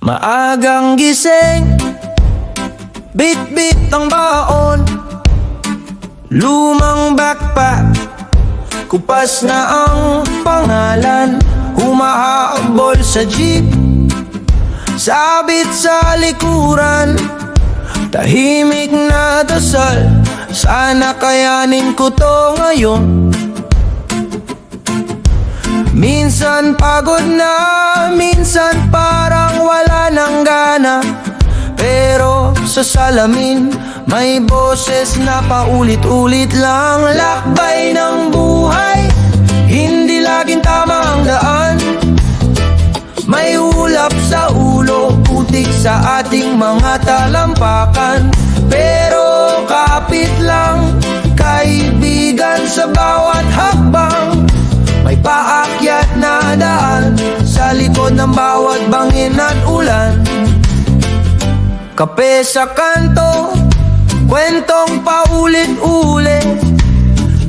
Maagang gising, bit-bit ang baon, lumang backpack, kupas na ang pangalan. Humahabol sa jeep, sabit sa likuran, tahimik na dasal, sana kayanin ko to ngayon. Minsan pagod na, minsan parang wala nang gana, pero sa salamin may boses na paulit-ulit lang. Lakbay ng buhay, hindi laging tama ang daan. May ulap sa ulo, putik sa ating mga talampakan, pero kapit lang, kaibigan sa bawat hakbang. May paakyat na daan sa likod ng bawat bangin at ulan. Kape sa kanto, kwentong paulit-ulit,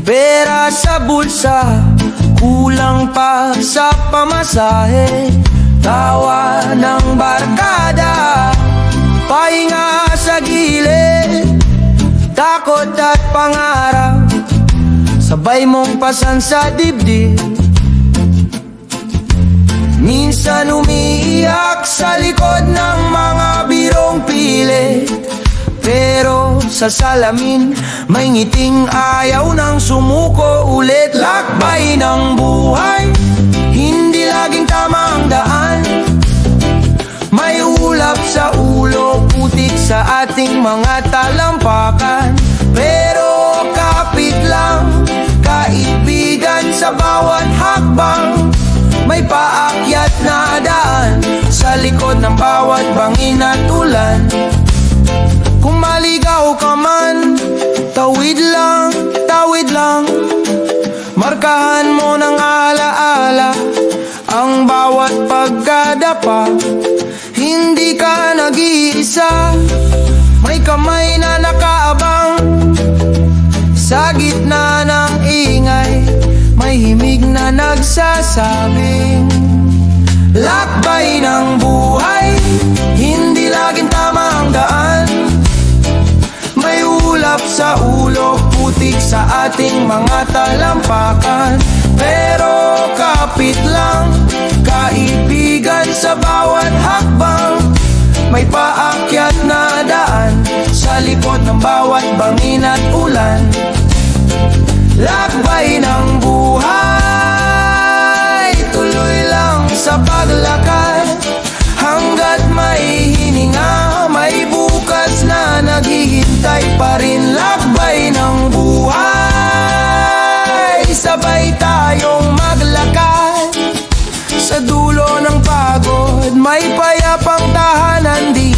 pera sa bulsa, kulang pa sa pamasahe. Tawa ng barkada, pahinga sa gilid, takot at pangarap, sabay mong pasan sa dibdib. Minsan umiiyak sa likod ng mga birong pilit, pero sa salamin may ngiting ayaw nang sumuko ulit. Lakbay ng buhay, hindi laging tama ang daan. May ulap sa ulo, putik sa ating mga talampakan, pero kapit lang, kaibigan sa bawat hakbang. May paakyat na daan sa likod ng bawat bangin at ulan. Kung maligaw ka man, tawid lang, markahan mo ng alaala ang bawat pagkadapa. Hindi ka nag-iisa, may kamay na nakaabang. Sa gitna ng ingay, may himig na nagsasabing, lakbay ng buhay, hindi laging tama ang daan. May ulap sa ulo, putik sa ating mga talampakan, pero kapit lang, kaibigan sa bawat hakbang. May paakyat na daan sa likod ng bawat bangin at ulan. Lakbay ng buhay, tuloy lang sa paglakad, hanggat may hininga, may bukas na naghihintay pa rin. Lakbay ng buhay, sabay tayong maglakad, sa dulo ng pagod may payapang tahanan din.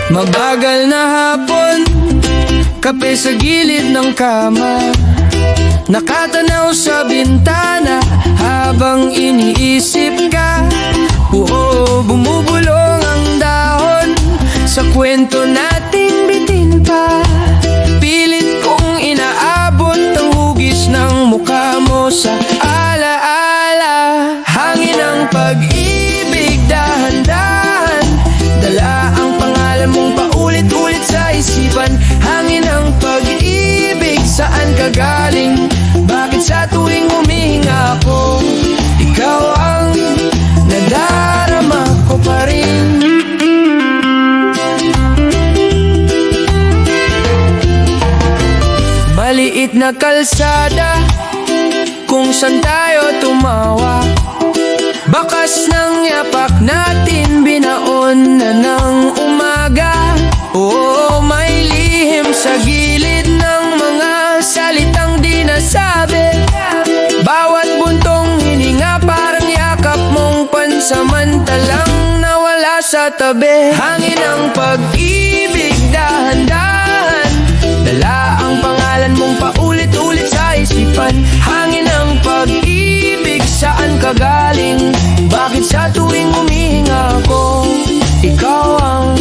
Mabagal na hapon, kape sa gilid ng kama, nakatanaw sa bintana habang iniisip ka. Oo, bumubulong ang dahon sa kwento nating bitin pa. Pilit kong inaabot ang hugis ng mukha mo sa alaala. Hangin ng pag-ibig, dahan-dahan, dala ang pangalan mong paulit-ulit sa isipan. Hangin ng pag-ibig, saan ka galing? Bakit sa tuwing humihinga ako, ikaw ang nadarama ko pa rin? Maliit na kalsada kung saan tayo tumawa, bakas ng yapak natin binaon na ng umaga. Oo, may lihim sa gilid ng mga salitang di nasabi. Bawat buntong hininga parang yakap mong pansamantalang nawala sa tabi. Hangin ng pag-ibig, dahan-dahan, dala ang pangalan mong paulit-ulit sa isipan. Hangin ng pag-ibig, saan ka ka galing? Bakit sa tuwing humihinga ako, ikaw ang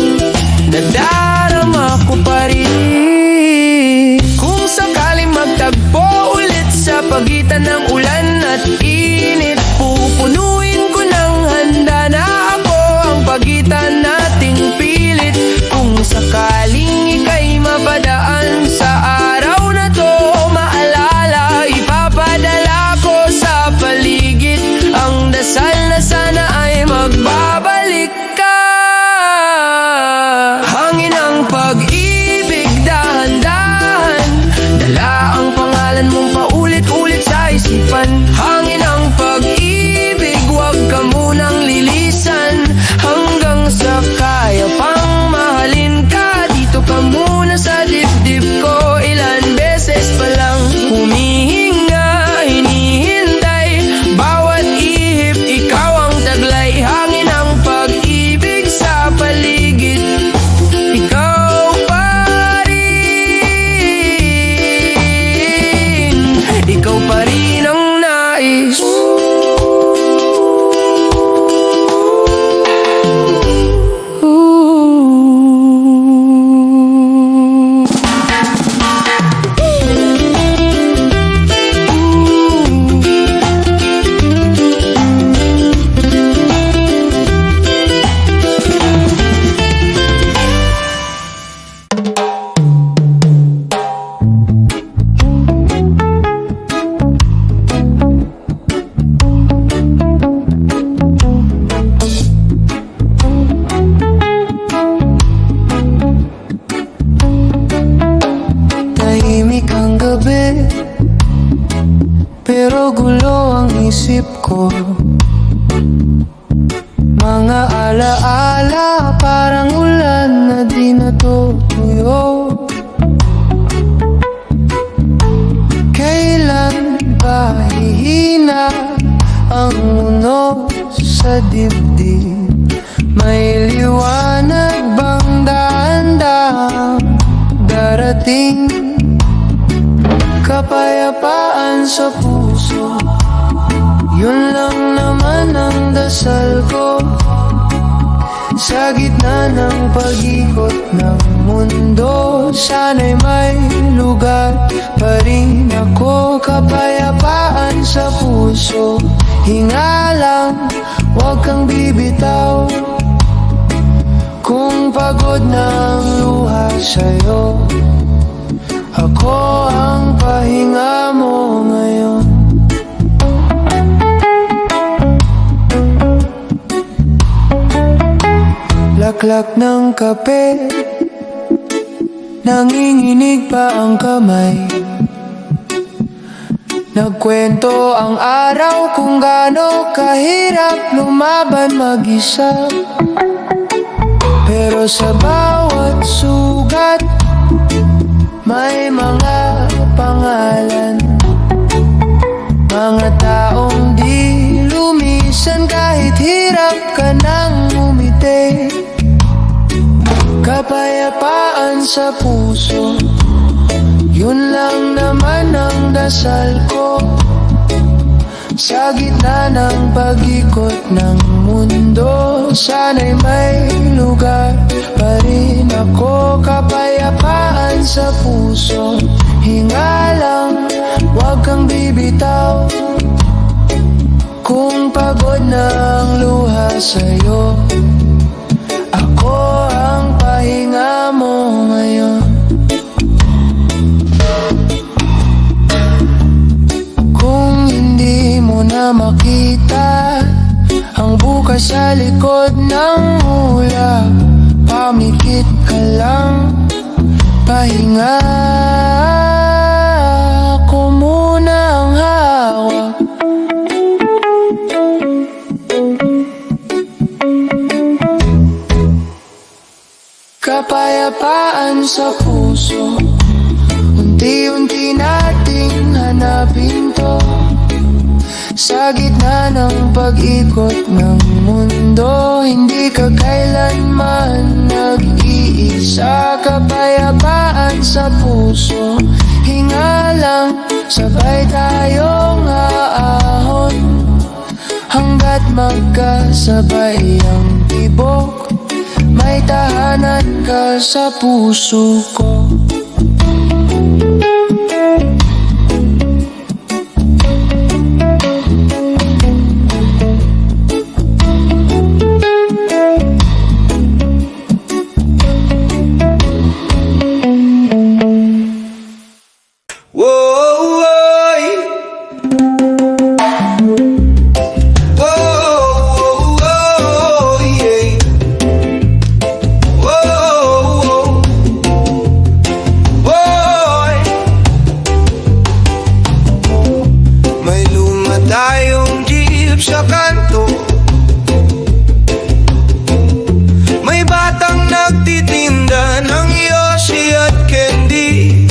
nadarama ko pa rin? Kung sakaling magtagpo ulit sa pagitan ng ulan at init, pupunuin ko ng handa na ako ang pagitan nating pilit. Kung sakaling ika'y mapadaan sa araw na to, maalala, ipapadala ko sa paligid ang dasal na sana ay magbabalik ka. Hangin ang pag-ibig, dahan-dahan, dala ang pangalan mong paulit-ulit sa isipan. Hangin ang pag-ibig, huwag ka munang lilisan, hanggang sa kaya pang mahalin ka. Dito ka muna sa dibdib ko, ilan beses pa lang humihinga, hinihintay, bawat ihip ikaw ang taglay. Hangin ang pag-ibig sa paligid, ikaw pa rin, ikaw pa rin ang nais. Tahimik ang gabi, pero gulo ang isip ko. Mga alaala parang ulan na di natutuyo. Kailan ba hihina ang mundo sa dibdib? May liwanag bang dahan-dahang darating? Kapayapaan sa puso, yun lang naman ang dasal ko. Sa gitna ng pag-ikot ng mundo, sana'y may lugar pa rin ako. Kapayapaan sa puso, hinga lang, huwag kang bibitaw. Kung pagod na ang luha sa'yo, ako ang pahinga mo ngayon. Laklak ng kape, nanginginig pa ang kamay. Nagkwento ang araw kung gaano kahirap lumaban mag-isa. Pero sa bawat sugat, may mga pangalan, mga taong di lumisan kahit hirap ka nang umiti. Kapayapaan sa puso, yun lang naman ang dasal ko. Sa gitna ng pag-ikot ng mundo, sana'y may lugar pa rin ako. Kapayapaan sa puso, hinga lang, huwag kang bibitaw. Kung pagod na ang luha sa'yo, ako ang pahinga mo ngayon. Kung hindi mo na makita ang bukas sa likod ng ulap, pamikit ka lang, pahinga. Ako muna ang hawak. Kapayapaan sa puso, unti-unti nating hanapin to. Sa gitna ng pag-ikot ng mundo, hindi ka kailanman nag-iisa. Kapayapaan sa puso, hinga lang, sabay tayong aahon Hanggat magkasabay ang tibok, may tahanan ka sa puso ko. Tayong jeep sa kanto, may batang nagtitinda ng yosi at candy.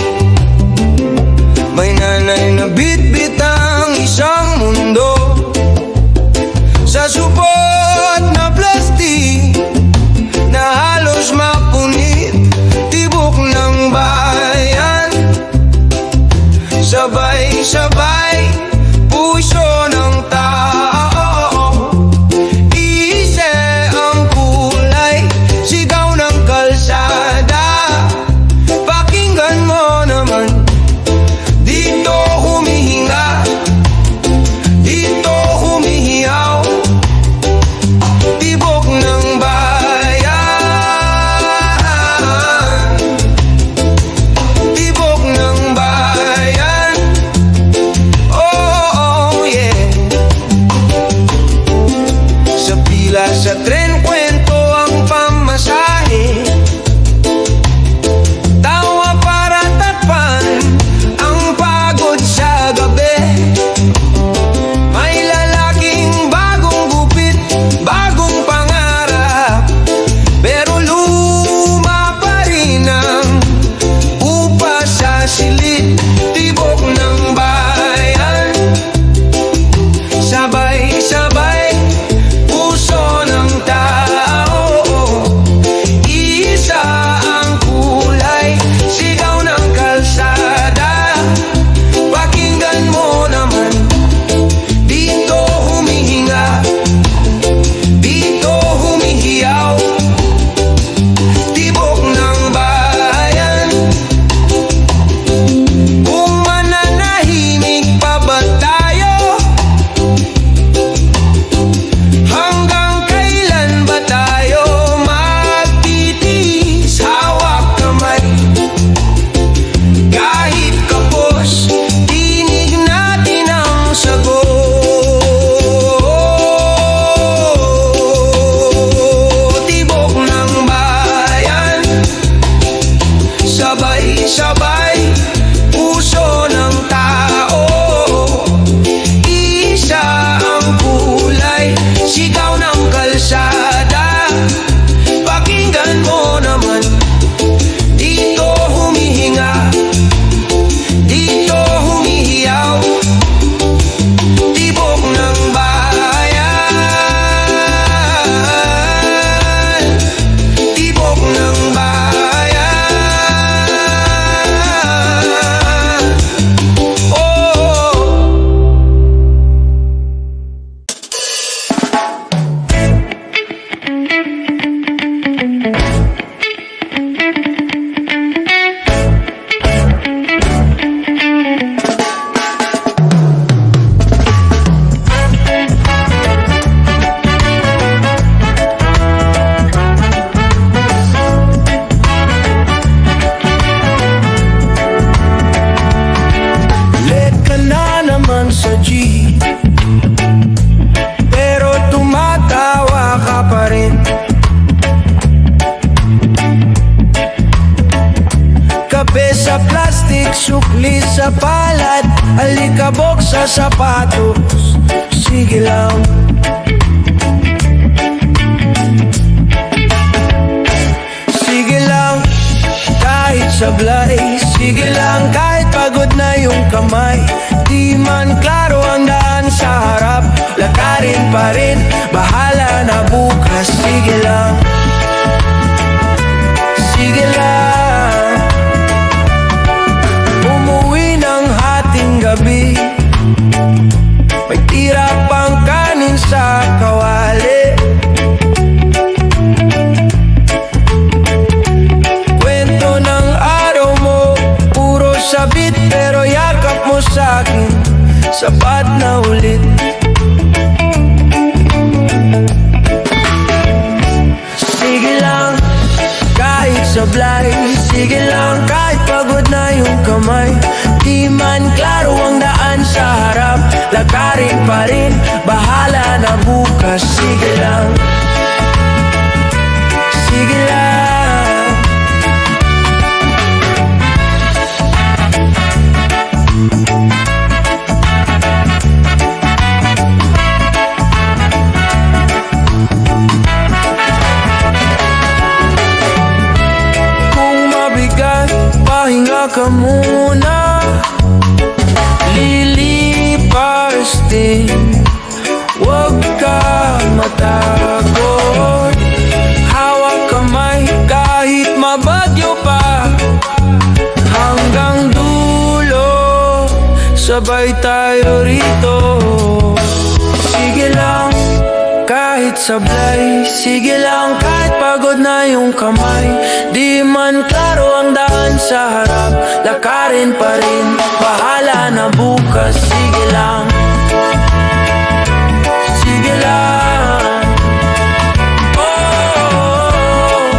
May nanay na bitbit ang isang mundo sa supot na plastic na halos mapunit. Tibok ng bayan, sabay-sabay puso ng tao, ise ang kulay, sigaw ng kalsada. Pakinggan mo naman, dito humihinga, dito humihiyaw, tibok ng bayan, tibok ng bayan. Sa tren kwento ang pamasahe, tawa para takpan ang pagod sa gabi. May lalaking bagong gupit, bagong pangarap, pero luma pa rin ang upa sa silid. Tibok ng bayan, sabay-sabay puso ng tao, isa ang kulay, sigaw ng kalsada. Pakinggan mo naman, dito humihinga, dito humihiyaw, tibok ng bayan. Kung mananahimik pa ba tayo? Hanggang kailan ba tayo magtitiis? Hawak kamay, kahit kapos, tinig natin ang sagot. Tibok ng bayan, sabay-sabay puso ng tao, isa ang kulay, sigaw ng kalsada. Pakinggan mo naman, dito humihinga, dito humihiyaw, tibok ng bayan, tibok ng bayan. Oh, late ka na naman sa G, pero tumatawa ka pa rin. Kape sa plastic, sukli sa palad, alikabok sa sapatos. Sige lang, sige lang, kahit sablay. Sige lang, kahit pagod na yung kamay. Di man klaro ang daan sa harap, lakarin pa rin, bahala na bukas. Sige lang, sige lang, umuwi ng hating gabi, may tira pang kanin sa bukas. Sige lang, sige lang. Kung mabigat, pahinga ka muna. Lilipas din, huwag ka matakot. Hawak kamay kahit mabagyo pa. Hanggang dulo, sabay tayo rito. Sige lang, kahit sablay. Sige lang, kahit pagod na yung kamay. Di man klaro ang daan sa harap, lakarin pa rin, bahala na bukas. Sige lang, sige lang. Oh,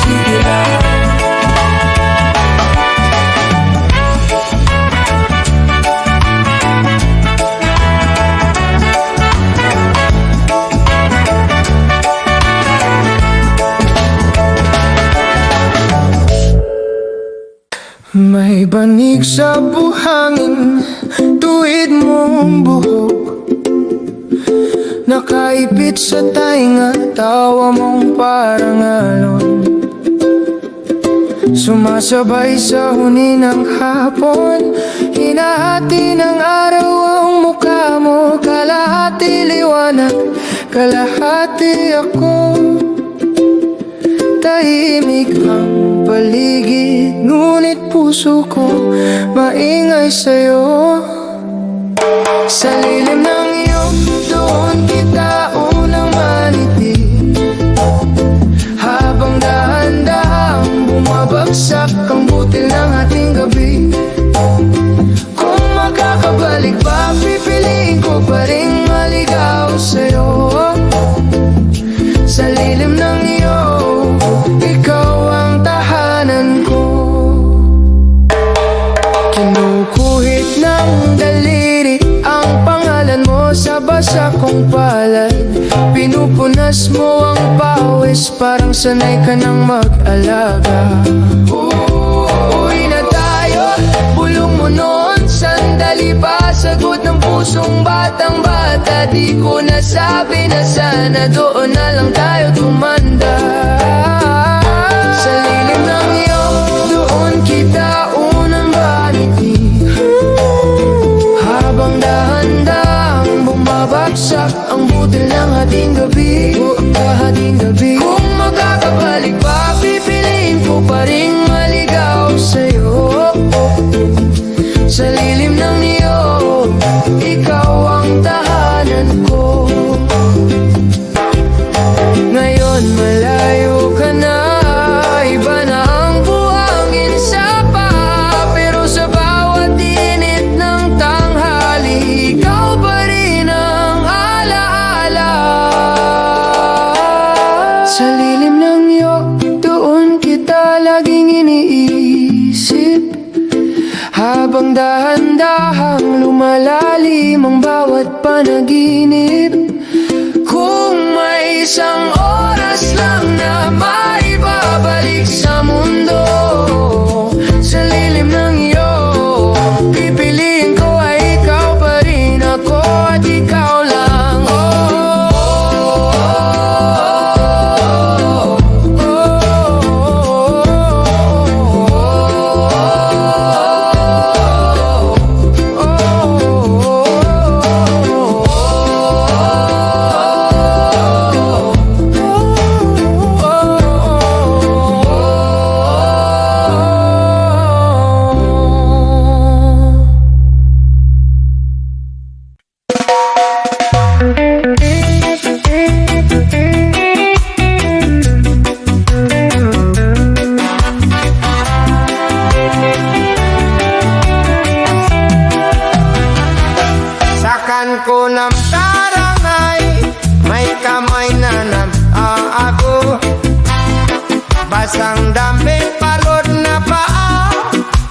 sige lang. May banig sa buhangin, tuwid mong buhok, nakaipit sa tainga, tawa mong parang alon. Sumasabay sa huni ng hapon, hinahati ng araw ang mukha mo. Kalahati liwanag, kalahati ako. Tahimik ang paligid, ngunit puso ko maingay sa'yo. Sa lilim ng iyong doon kita unang maniti, habang dahan-dahang bumabagsak ang butil ng ating gabi. Kung makakabalik pa, pipiliin ko pa rin maligaw sa'yo. Sa lilim ng iyo, ikaw ang tahanan ko. Kinukuhit ng daliri ang pangalan mo sa basa kong palad. Pinupunas mo ang pawis, parang sanay ka nang mag-alaga. Uuwi na tayo, bulong mo noon, sandali pa. Sagot ng pusong batang-bata, di ko nasabi na sana doon na lang tayo tumanda. Sa lilim ng iyo, doon kita unang baniti, habang dahan-dahang bumabagsak ang butil ng ating gabi. Kung magkakabalik pa, pipiliin ko pa rin maligaw sa'yo. Sa lilim ng iyo, ikaw ang tahanan ko. Ngayon malayo ka na, iba na ang buhangin sa paa. Pero sa bawat init ng tanghali, ikaw pa rin ang alaala. Sa lilim ng iyo, doon kita laging iniisip, habang dahan-dahang lumalalim ang bawat panaginip. Kung may isang oras lang na maibabalik sa mundo, sa lilim ng iyo, pipiliin ko ay ikaw pa rin ako at ikaw lang. Sakan ko ng tarangay, may kamay na ako. Basang damit, pagod na paa,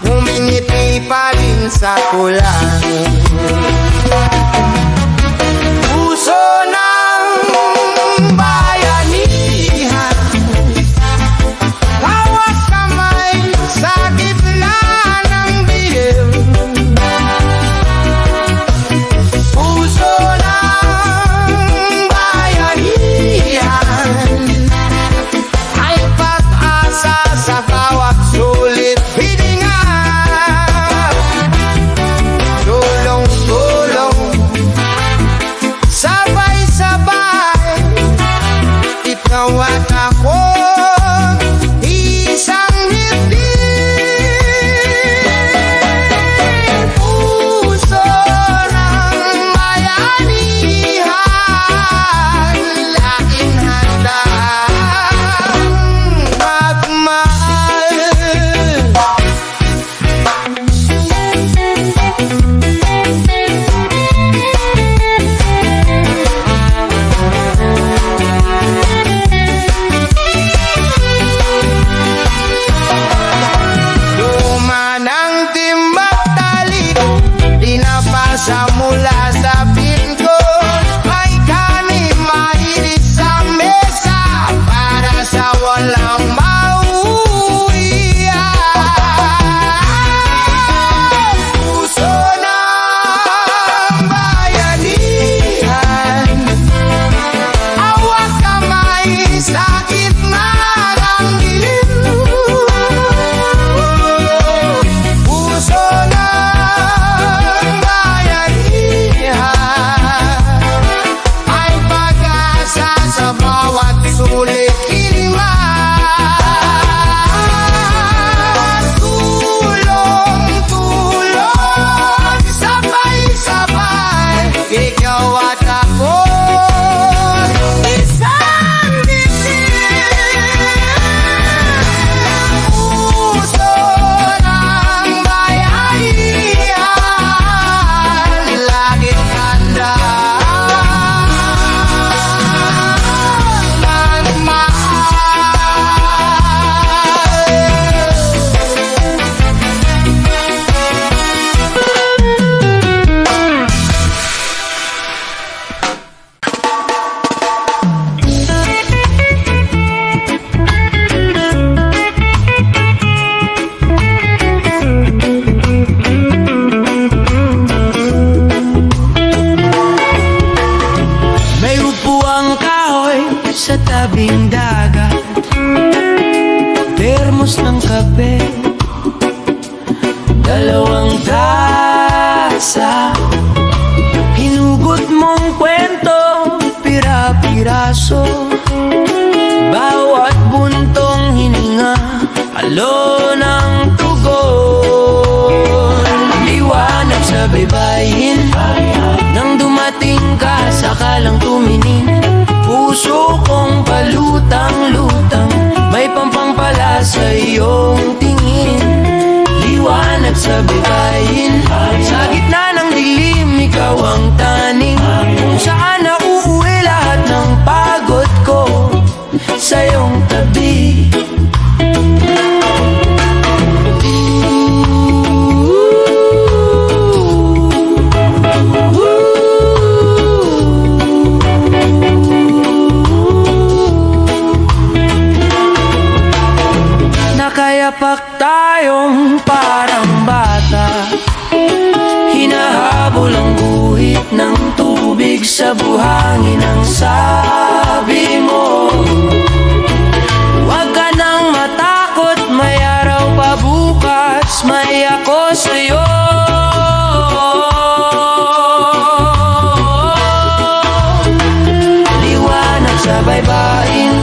humingiti pa rin sa kulang. bawat ako isang dibdib. Puso ng bayanihan, laging handa sa tabing dagat, termos ng kape, dalawang tasa, hinugot mong kwento, pira-piraso, bawat buntong hininga, halo ng tugon. Liwanag sa baybayin, nang dumating ka, sakalang tumingin. Puso kong palutang-lutang, may pampangpala sa iyong tingin. Liwanag sa baybayin, sa gitna ng dilim, ikaw ang taning. Kung saan nauuwi lahat ng pagod ko, sa iyong tabi. Nakayapak tayong parang bata, hinahabol ang guhit ng tubig sa buhangin. Ang sabi mo, huwag ka nang matakot, may araw pa bukas, may ako sa'yo. Liwanag sa baybayin,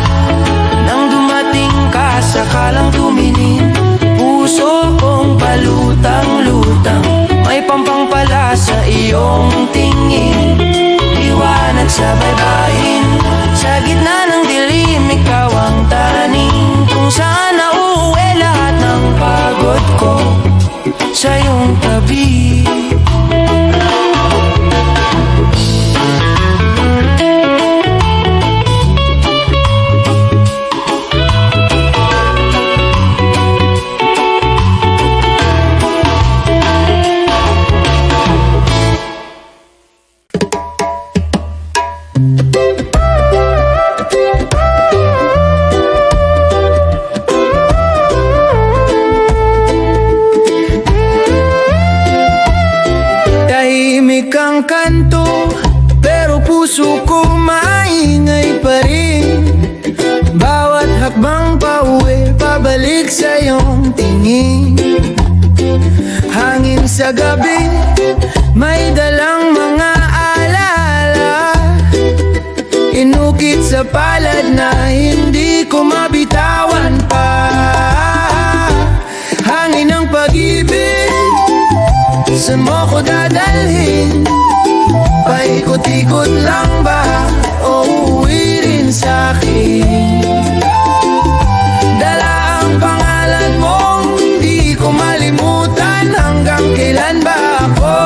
nang dumating ka, sakalang tumingin. Puso kong palutang-lutang, may pampangpala sa iyong tingin. Liwanag sa baybayin, sa gitna ng dilim, ikaw ang taning. Kung saan nauuwi lahat ng pagod ko, sa iyong tabi. Ang kanto, pero puso ko maingay pa rin. Bawat hakbang pauwi, pabalik sa iyong tingin. Hangin sa gabi, may dalang mga alaala, inukit sa palad na hindi ko mabitawan pa. Hangin ng pag-ibig, saan mo ko dadalhin? Paikot-ikot lang ba o uuwi rin sa'kin? Dala ang pangalan mong di ko malimutan. Hanggang kailan ba ako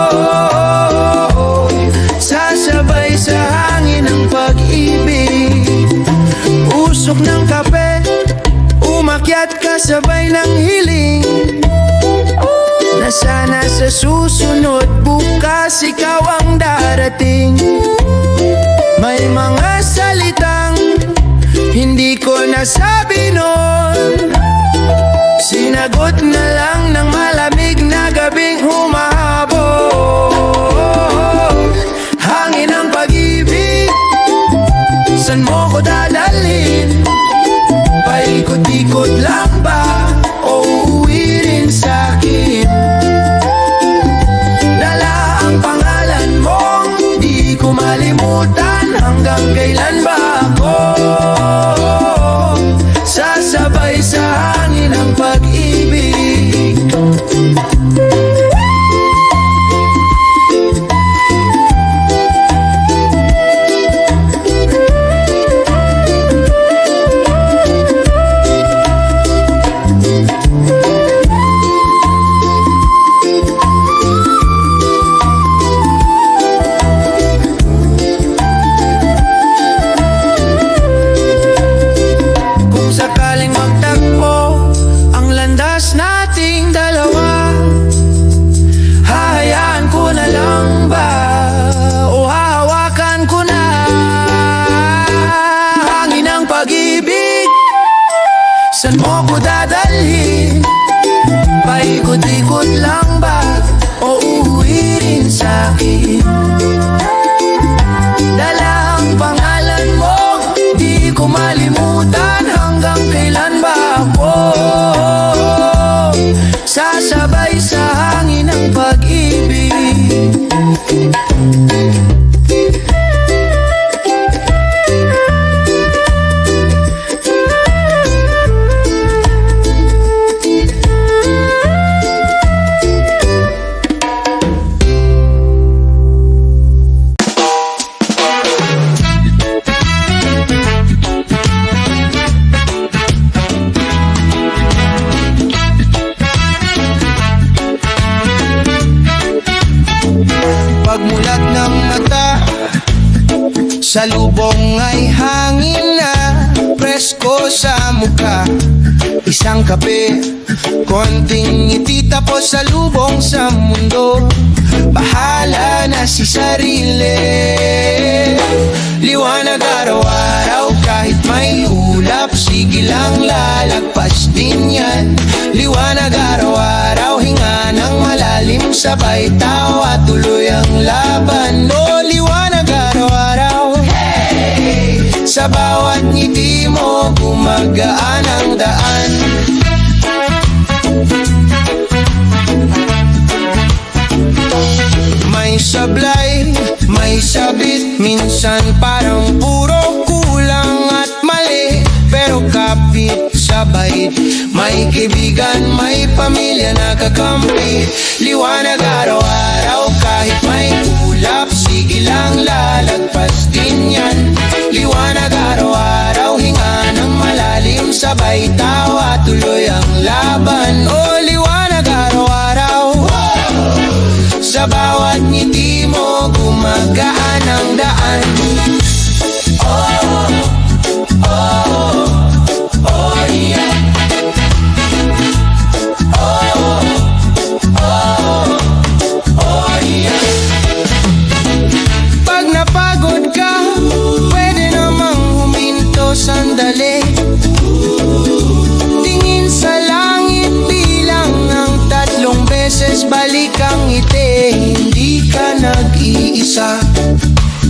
sasabay sa hangin ng pag-ibig? Usok ng kape, umakyat ka sabay ng hiling, na sana sa susunod bukas ikaw ang darating. May mga salitang hindi ko nasabi noon, sinagot na lang ng malamig na gabing humahabol. Hangin ng pag-ibig, saan mo ko dadalhin? Paikot-ikot lang ba o uuwi rin sa'kin? Dala ang pangalan mong di ko malimutan. Hanggang kailan ba ako sasabay sa hangin ng pag-ibig? ko dadalhin? Paikot-ikot lang ba o uuwi rin sa'kin? Dala ang pangalan mo, di ko malimutan. Hanggang kailan ba ako sasabay sa hangin ng pag-ibig? Pagmulat ng mata, sa lubong ay hangin na presko sa mukha. Isang kape, konting ngiti, tapos sa lubong sa mundo. Bahala na si sarili. Liwanag araw-araw kahit may ulap, sige lang lalagpas din yan. Liwanag araw-araw, hinga ng malalim, sabay tawa, tuloy ang laban. O liwanag araw-araw, hey! Sa bawat ngiti mo, gumagaan ang daan. May sablay, may sabit, minsan parang puro kulang at mali, pero kapit sabay. May kaibigan, may pamilya na kakampi. Liwanag araw-araw kahit may ulap, sige lang lalagpas din yan. Liwanag araw-araw, hinga ng malalim, sabay tawa, tuloy ang laban. O liwanag araw-araw, sa bawat ngiti mo, gumagaan ang daan. Oh, oh, oh yeah. Oh, oh, oh yeah. Pag napagod ka, pwede namang huminto sandali. Tingin sa langit, bilang ang 3 beses, balik ang ngiti. Hindi ka nag-iisa,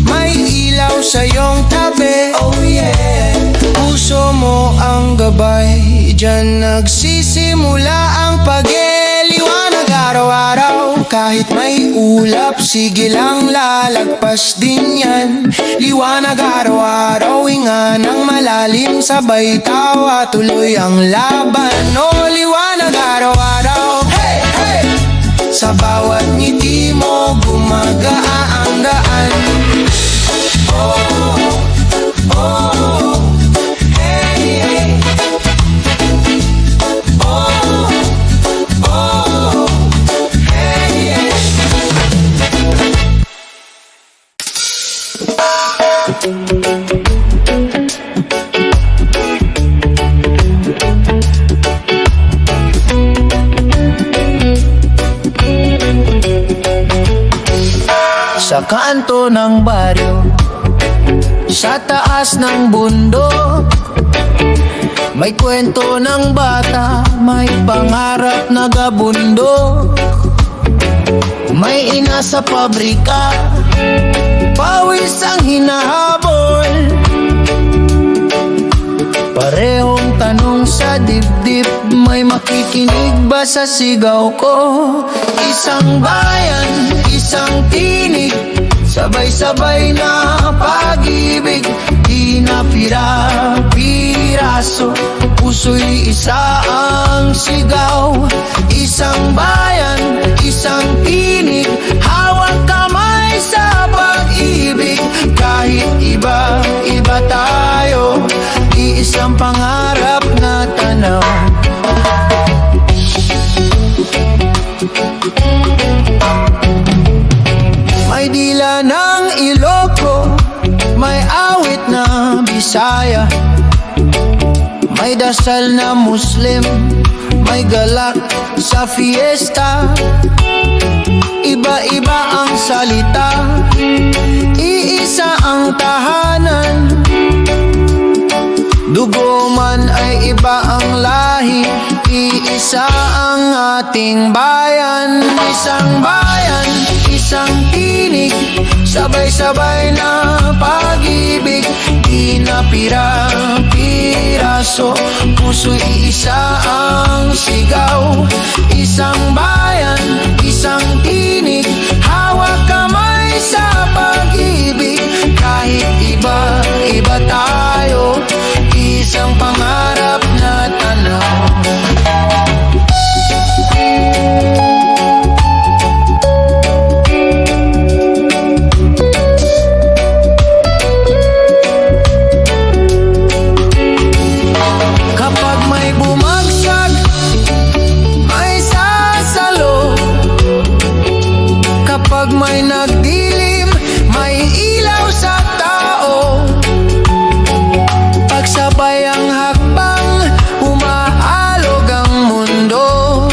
may ilaw sa iyong tabi. Oh yeah. Puso mo ang gabay, diyan nagsisimula ang pag-liwanag araw-araw. Kahit may ulap, sige lang lalagpas din yan. Liwanag araw-araw, hinga ng malalim, sabay tawa, tuloy ang laban. O liwanag araw-araw, hey, hey! Sa bawat ngiti mo, gumagaan ang daan. Oh, oh, hey, hey. Oh, oh, hey, hey. Sa kanto ng baryo, sa taas ng bundok, may kwento ng bata, may pangarap na gabundok. May ina sa pabrika, pawis ang hinahabol. Parehong tanong sa dibdib, may makikinig ba sa sigaw ko? Isang bayan, isang tinig, sabay-sabay na pag-ibig. Di na pira-piraso, puso'y isa ang sigaw. Isang bayan, isang tinig, hawak kamay sa pag-ibig. Kahit iba-iba tayo, iisang pangarap na tanaw. May dila ng Ilocos, may awit na Bisaya, may dasal na Muslim, may galak sa fiesta. Iba-iba ang salita, iisa ang tahanan. Dugo man ay iba ang lahi, iisa ang ating bayan. Isang bayan, isang tinig, sabay-sabay na pag-ibig. Di na pira-piraso, puso'y iisa ang sigaw. Isang bayan, isang tinig, hawak kamay sa pag-ibig. Kahit iba-iba tayo, isang pangarap na tanaw. Kapag may bumagsak, may sasalo. Kapag may nagdilim, may ilaw sa tao. Pagsabay ang hakbang, umaalog ang mundo.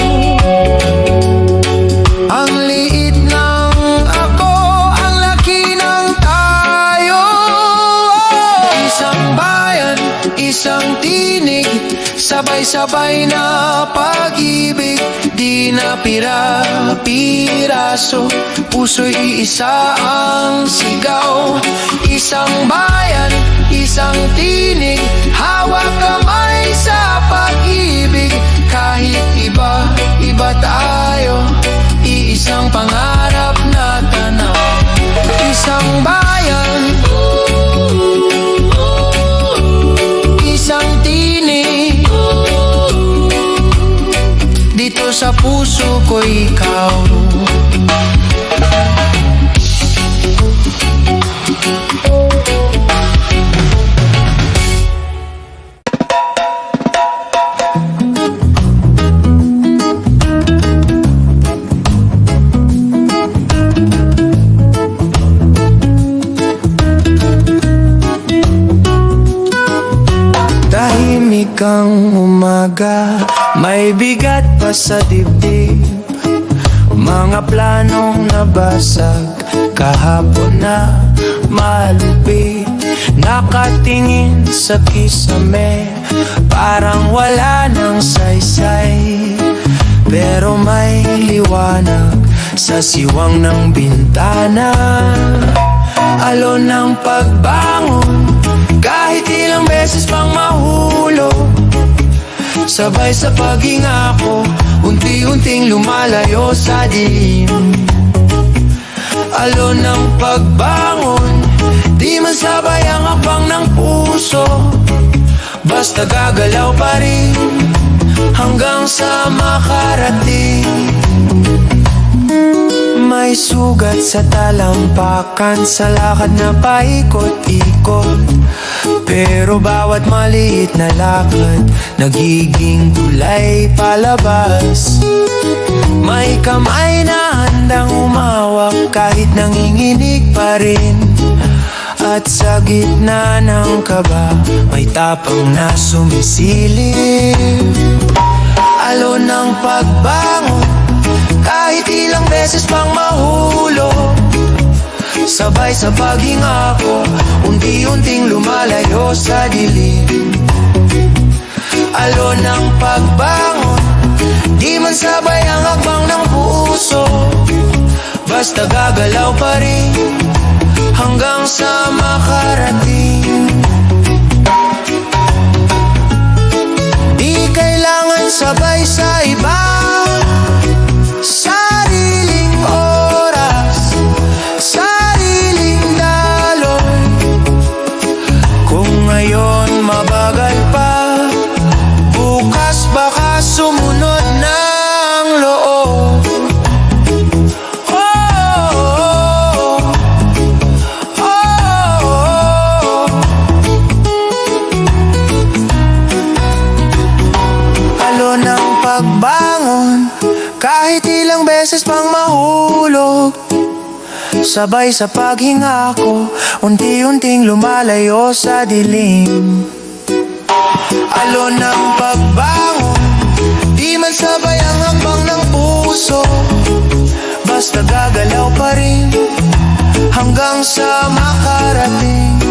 Ang liit ng ako, ang laki ng tayo. Isang bayan, isang tinig, sabay-sabay na pag-ibig. Di na pira-piraso, puso'y iisa ang sigaw. Isang bayan, isang tinig, hawak kamay sa pag-ibig. Kahit iba-iba tayo, iisang pangarap na tanaw. Isang bayan, isang tinig, dito sa puso ko ikaw. Tahimik ang umaga, may bigat pa sa dibdib. Mga planong nabasag, kahapon na malupit. Nakatingin sa kisame, parang wala nang saysay. Pero may liwanag sa siwang ng bintana. Alon ng pagbangon, kahit ilang beses pang mahulog. Sabay sa paghinga ko, unti-unting lumalayo sa dilim. Alon ng pagbangon, di man sabay ang hakbang ng puso. Basta gagalaw pa rin, hanggang sa makarating. May sugat sa talampakan, sa lakad na paikot-ikot. Pero bawat maliit na lakad, nagiging tulay palabas. May kamay na handang umawak, kahit nanginginig pa rin. At sa gitna ng kaba, may tapang na sumisilip. Alon ng pagbangon, kahit ilang beses pang mahulog. Sabay sa paghinga ko, unti-unting lumalayo sa dilim. Alon ng pagbangon, di man sabay ang hakbang ng puso. Basta gagalaw pa rin, hanggang sa makarating. Di kailangan sabay sa iba, sariling oras, sariling daloy. Kung ngayon mabagal pa, bukas baka sumunod ng loob. Alon ng pagbangon, kahit ilang beses pang mahulog. Sabay sa paghinga ko, unti-unting lumalayo sa dilim. Alon ng pagbangon, di man sabay ang hakbang ng puso. Basta gagalaw pa rin, hanggang sa makarating.